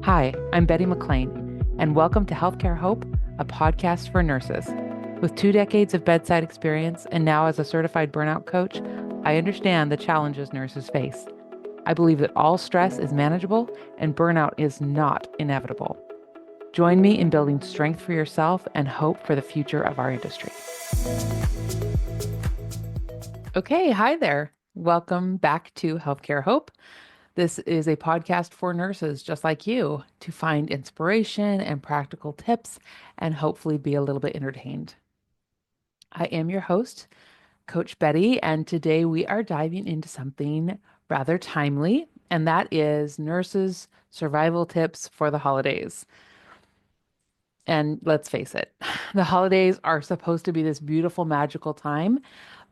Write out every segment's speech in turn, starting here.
Hi, I'm Betty McLean, and welcome to Healthcare Hope, a podcast for nurses. With 2 decades of bedside experience and now as a certified burnout coach, I understand the challenges nurses face. I believe that all stress is manageable and burnout is not inevitable. Join me in building strength for yourself and hope for the future of our industry. Okay, hi there. Welcome back to Healthcare Hope. This is a podcast for nurses just like you to find inspiration and practical tips and hopefully be a little bit entertained. I am your host, Coach Betty, and today we are diving into something rather timely, and that is nurses' survival tips for the holidays. And let's face it, the holidays are supposed to be this beautiful, magical time,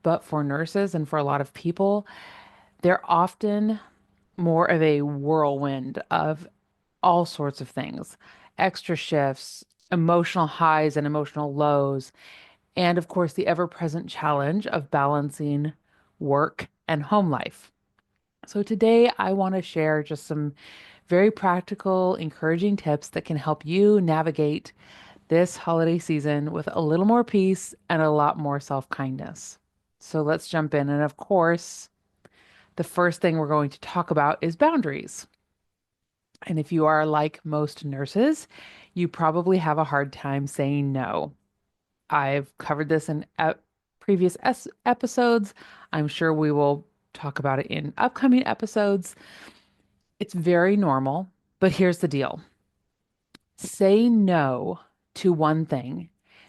but for nurses and for a lot of people, they're often more of a whirlwind of all sorts of things, extra shifts, emotional highs and emotional lows, and of course, the ever present challenge of balancing work and home life. So, today I want to share just some very practical, encouraging tips that can help you navigate this holiday season with a little more peace and a lot more self kindness. So, let's jump in. And of course, the first thing we're going to talk about is boundaries. And if you are like most nurses, you probably have a hard time saying no. I've covered this in previous episodes. I'm sure we will talk about it in upcoming episodes. It's very normal, but here's the deal. Saying no to one thing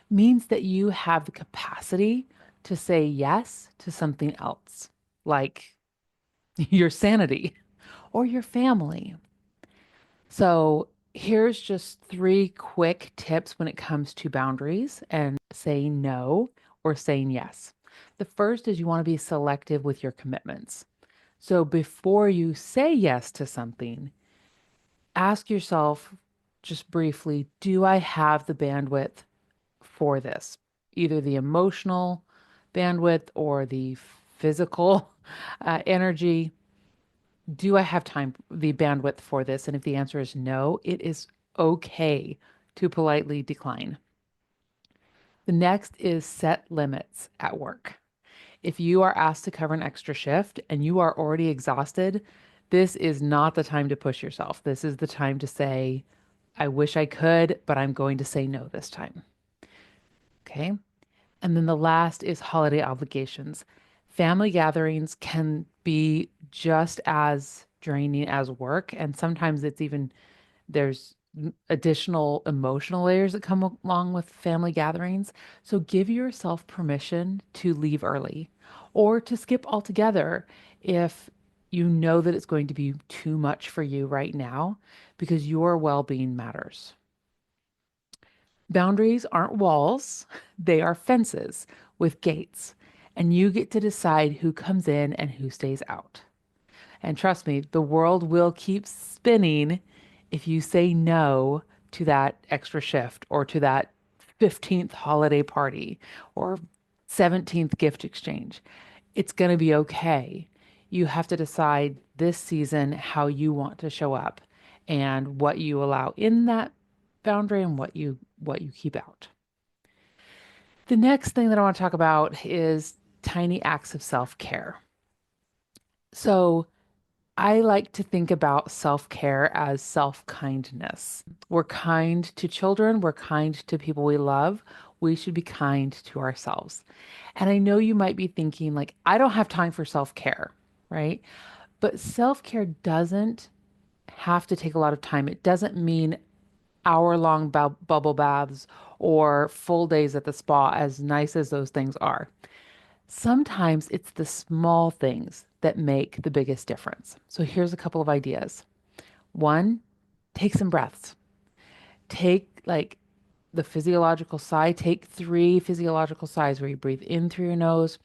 means that you have the capacity to say yes to something else, like your sanity or your family. So here's just three quick tips when it comes to boundaries and saying no or saying yes. The first is you want to be selective with your commitments. So before you say yes to something, ask yourself just briefly, do I have the bandwidth for this? Either the emotional bandwidth or the physical energy. Do I have time, the bandwidth for this? And if the answer is no, it is okay to politely decline. The next is set limits at work. If you are asked to cover an extra shift and you are already exhausted, this is not the time to push yourself. This is the time to say, I wish I could, but I'm going to say no this time. Okay. And then the last is holiday obligations. Family gatherings can be just as draining as work. And sometimes there's additional emotional layers that come along with family gatherings. So give yourself permission to leave early or to skip altogether if you know that it's going to be too much for you right now because your well being matters. Boundaries aren't walls, they are fences with gates, and you get to decide who comes in and who stays out. And trust me, the world will keep spinning if you say no to that extra shift or to that 15th holiday party or 17th gift exchange. It's going to be okay. You have to decide this season how you want to show up and what you allow in that boundary and what you keep out. The next thing that I want to talk about is tiny acts of self-care. So I like to think about self-care as self-kindness. We're kind to children, we're kind to people we love. We should be kind to ourselves. And I know you might be thinking, like, I don't have time for self-care, right? But self-care doesn't have to take a lot of time. It doesn't mean hour-long bubble baths or full days at the spa, as nice as those things are. Sometimes it's the small things that make the biggest difference. So here's a couple of ideas. One, take some breaths. Take like the physiological sigh, take three physiological sighs where you breathe in through your nose,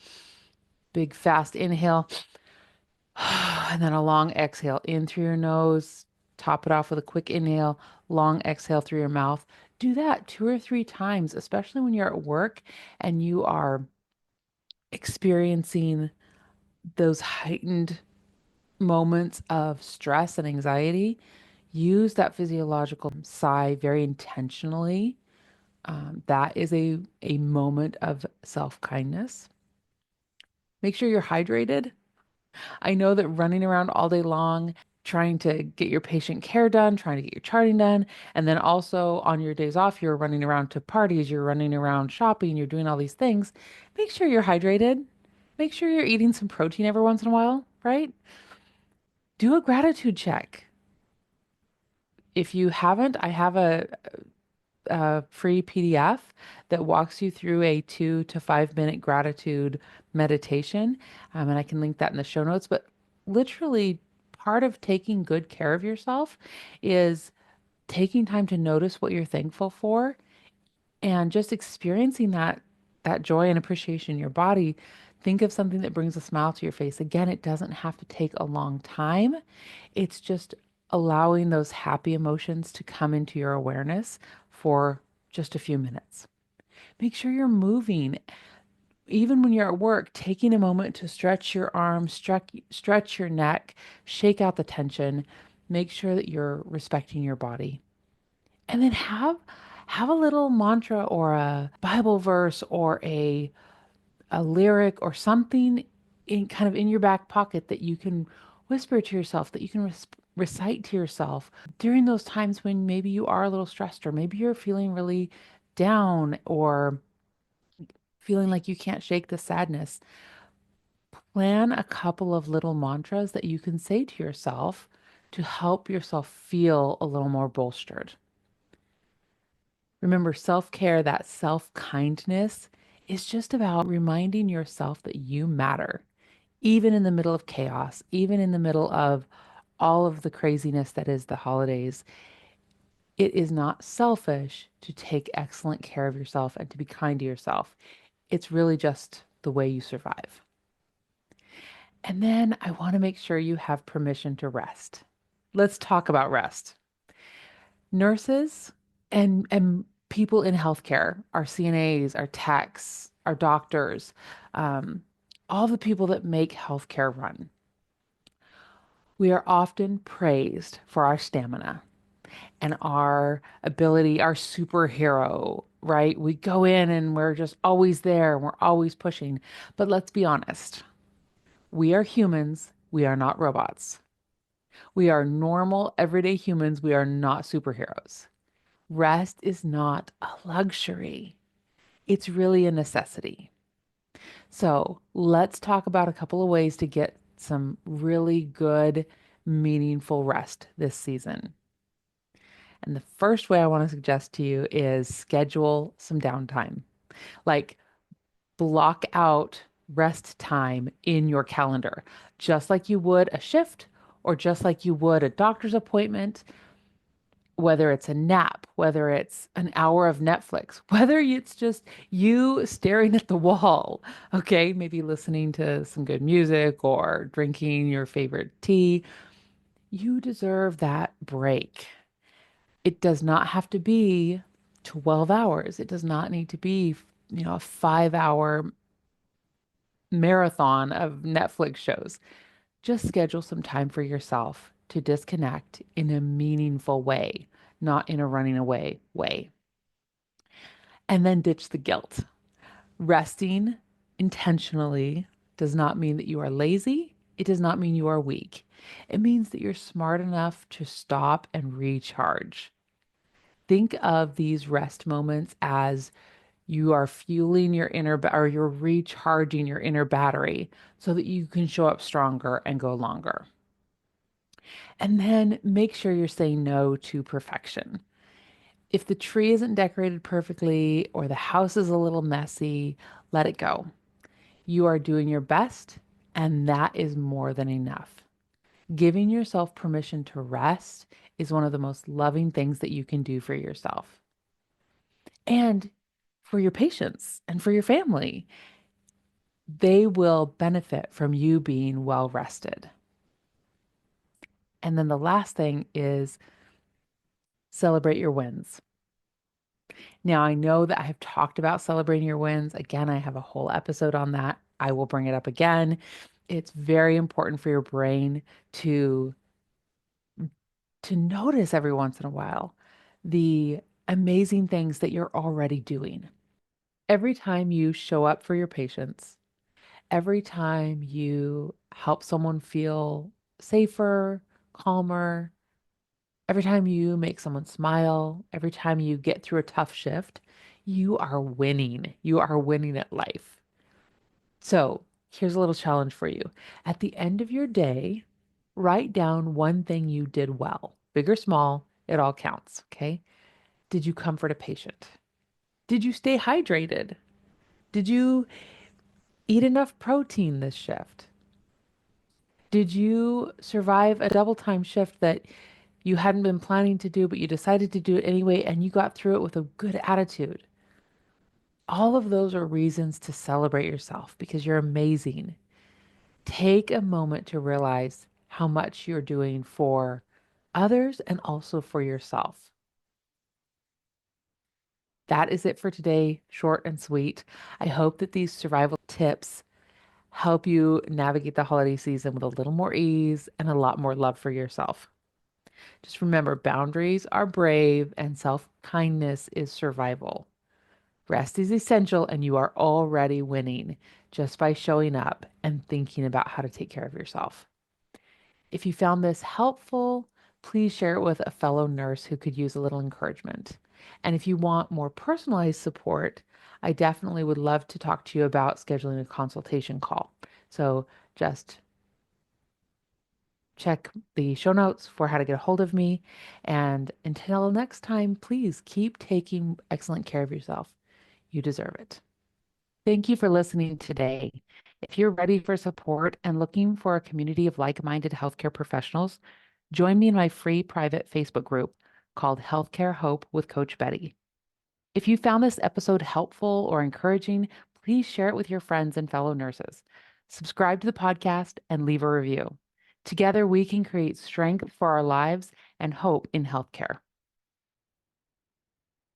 big fast inhale, and then a long exhale in through your nose. Top it off with a quick inhale, long exhale through your mouth. Do that 2 or 3 times, especially when you're at work and you are experiencing those heightened moments of stress and anxiety. Use that physiological sigh very intentionally. That is a moment of self-kindness. Make sure you're hydrated. I know that running around all day long, trying to get your patient care done, trying to get your charting done, and then also on your days off, you're running around to parties, you're running around shopping, you're doing all these things. Make sure you're hydrated. Make sure you're eating some protein every once in a while, right? Do a gratitude check. If you haven't, I have a free PDF that walks you through a 2 to 5 minute gratitude meditation. And I can link that in the show notes. But literally, part of taking good care of yourself is taking time to notice what you're thankful for and just experiencing that joy and appreciation in your body. Think of something that brings a smile to your face. Again, it doesn't have to take a long time. It's just allowing those happy emotions to come into your awareness for just a few minutes. Make sure you're moving. Even when you're at work, taking a moment to stretch your arms, stretch your neck, shake out the tension. Make sure that you're respecting your body. And then have a little mantra or a Bible verse or a lyric or something in kind of in your back pocket that you can whisper to yourself, that you can recite to yourself during those times when maybe you are a little stressed or maybe you're feeling really down or feeling like you can't shake the sadness. Plan a couple of little mantras that you can say to yourself to help yourself feel a little more bolstered. Remember, self care, that self kindness, is just about reminding yourself that you matter, even in the middle of chaos, even in the middle of all of the craziness that is the holidays. It is not selfish to take excellent care of yourself and to be kind to yourself. It's really just the way you survive. And then I want to make sure you have permission to rest. Let's talk about rest. Nurses and people in healthcare, our CNAs, our techs, our doctors, um, all the people that make healthcare run. We are often praised for our stamina and our ability, our superhero, right? We go in and we're just always there, and we're always pushing. But let's be honest, we are humans, we are not robots. We are normal, everyday humans, we are not superheroes. Rest is not a luxury, it's really a necessity. So let's talk about a couple of ways to get some really good, meaningful rest this season. And the first way I want to suggest to you is schedule some downtime. Like block out rest time in your calendar, just like you would a shift or just like you would a doctor's appointment, whether it's a nap, whether it's an hour of Netflix, whether it's just you staring at the wall, okay, maybe listening to some good music or drinking your favorite tea. You deserve that break. It does not have to be 12 hours. It does not need to be, a 5 hour marathon of Netflix shows. Just schedule some time for yourself to disconnect in a meaningful way, not in a running away way. And then ditch the guilt. Resting intentionally does not mean that you are lazy. It does not mean you are weak. It means that you're smart enough to stop and recharge. Think of these rest moments as you are fueling your or you're recharging your inner battery so that you can show up stronger and go longer. And then make sure you're saying no to perfection. If the tree isn't decorated perfectly or the house is a little messy, let it go. You are doing your best, and that is more than enough. Giving yourself permission to rest is one of the most loving things that you can do for yourself and for your patients and for your family. They will benefit from you being well rested. And then the last thing is celebrate your wins. Now, I know that I have talked about celebrating your wins. Again, I have a whole episode on that. I will bring it up again. It's very important for your brain to to notice every once in a while the amazing things that you're already doing. Every time you show up for your patients, every time you help someone feel safer, calmer, every time you make someone smile, every time you get through a tough shift, you are winning. You are winning at life. So here's a little challenge for you. At the end of your day, write down one thing you did well, big or small, it all counts. Okay. Did you comfort a patient? Did you stay hydrated? Did you eat enough protein this shift? Did you survive a double time shift that you hadn't been planning to do, but you decided to do it anyway, and you got through it with a good attitude? All of those are reasons to celebrate yourself because you're amazing. Take a moment to realize how much you're doing for others and also for yourself. That is it for today, short and sweet. I hope that these survival tips help you navigate the holiday season with a little more ease and a lot more love for yourself. Just remember, boundaries are brave and self-kindness is survival. Rest is essential, and you are already winning just by showing up and thinking about how to take care of yourself. If you found this helpful, please share it with a fellow nurse who could use a little encouragement. And if you want more personalized support, I definitely would love to talk to you about scheduling a consultation call. So just check the show notes for how to get a hold of me. And until next time, please keep taking excellent care of yourself. You deserve it. Thank you for listening today. If you're ready for support and looking for a community of like-minded healthcare professionals, join me in my free private Facebook group called Healthcare Hope with Coach Betty. If you found this episode helpful or encouraging, please share it with your friends and fellow nurses. Subscribe to the podcast and leave a review. Together, we can create strength for our lives and hope in healthcare.